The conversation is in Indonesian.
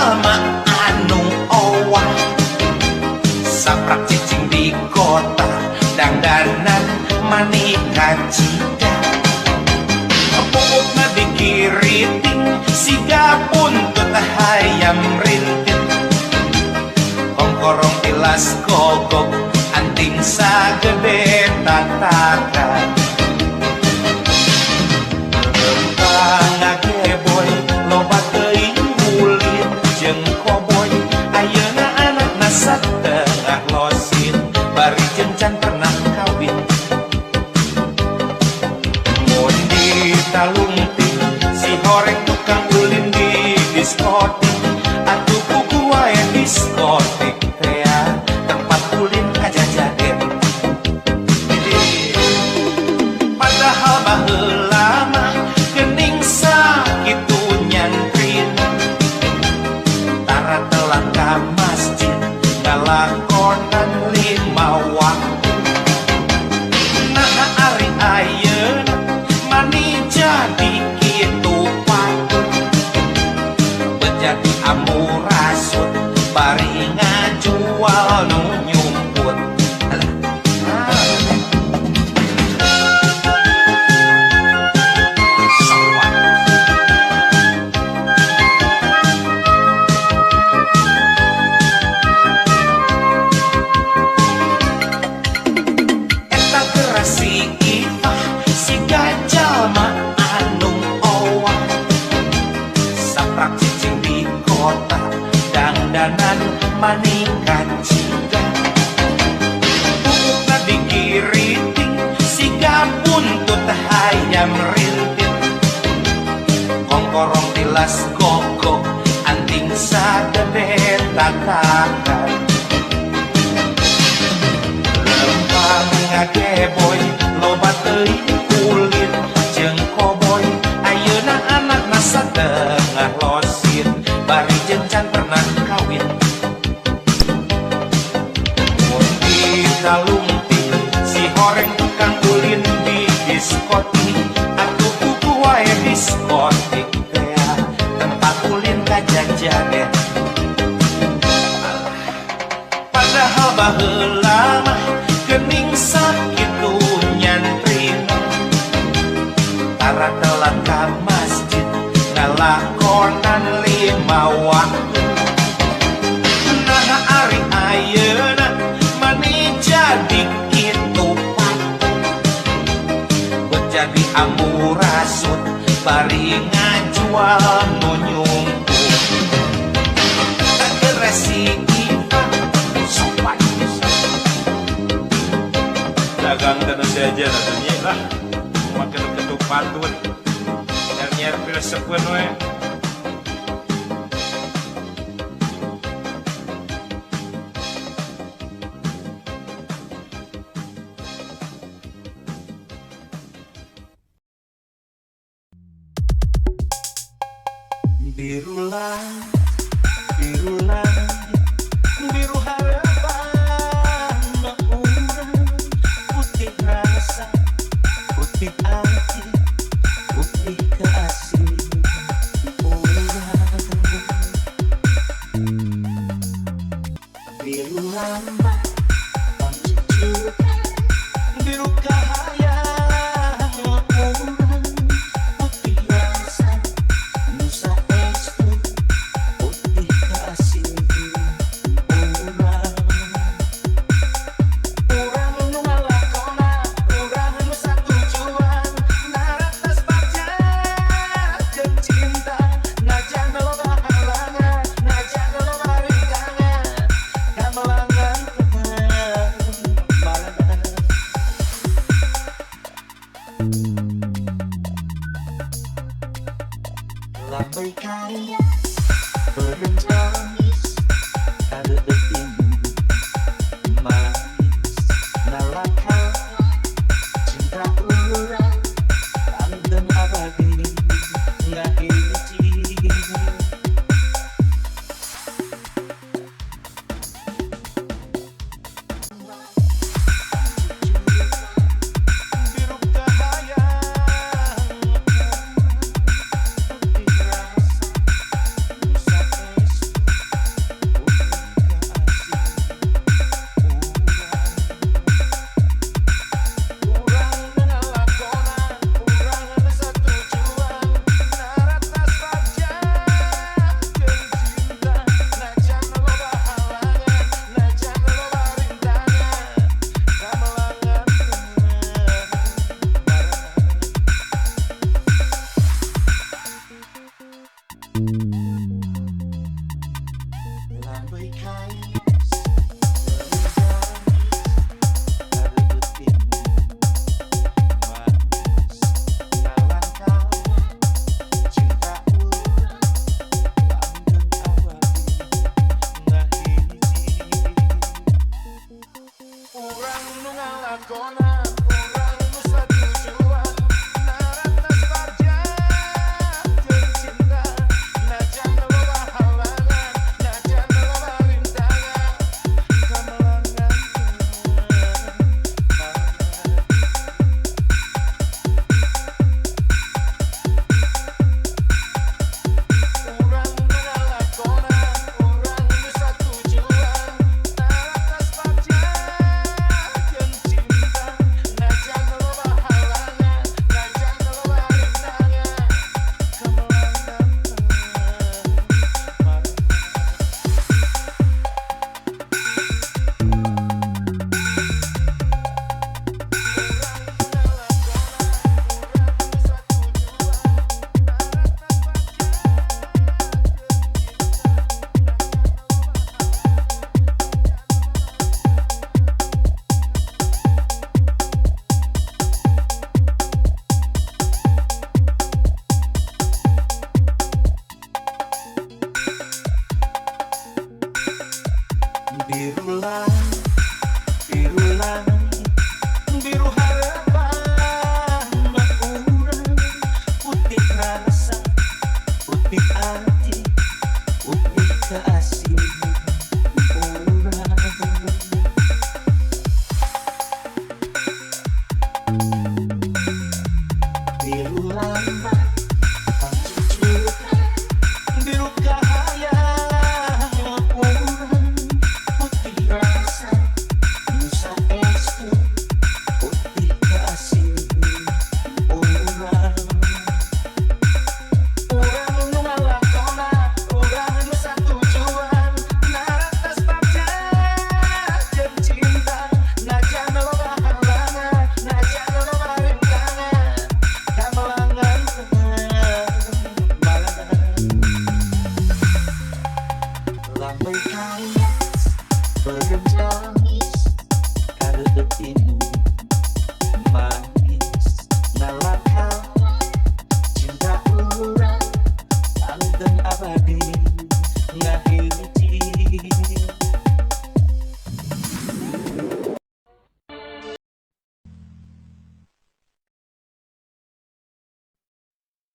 jalma anu owah saprak cicing di kota dandanan manika cida pupukna dikiriting siga buntut hayam rintit kongkorong tilas gogok anting sagede tatakan lempang ngageboy loba teuing ulin jeung koboy ayeuna anakna satengah losin bari jencan pernah kawin mun ditalungting si horeng tukang ulin di diskotik atuh kuku wae diskotik teh tempat ulin kajajaden padahal baheula mah geuning sakitu nyantrin tara telang ka masjid ngalakonan 5 waktu nah ari ayeuna mani jadi kitu patut bejati amurasut bari ngajual nu nyumput eta gerasi ifah si gajal mah anu owah saprak cicing di kota dandanan manika cida pupukna dikiriting siga buntut hayam rintit kongkorong tilas gogok anting sagede tatakan lempang ngageboy loba teuing ulin jeung koboy ayeuna anakna satengah losin bari jencan pernah kawin mun ditalungting si horeng tukang ulin di diskotik atuh kuku wae diskotik teh tempat ulin kajajaden padahal baheula mah geuning sakitu nyantrin tara telang ka masjid ngalakonan 5 waktu nah ari ayeuna mani jadi kitu patut bejadi amurasut bari ngajual nu nyumput gerasi ifah sopan dagang tanah saja nantinya lah makan ketuk patut nyer filsafat we biru langit biru harapan urang putih rasa putih hati putih kasih urang biru lambat biru cahaya urang putih rasa nusa estu putih kasih urang nu ngalakona urang nu satujuan naratas baca jeung cinta najan loba halangan najan loba rintangan gamelangan Biru langit, biru harapan berkurang, putih rasa, putih hati, putih keasikan.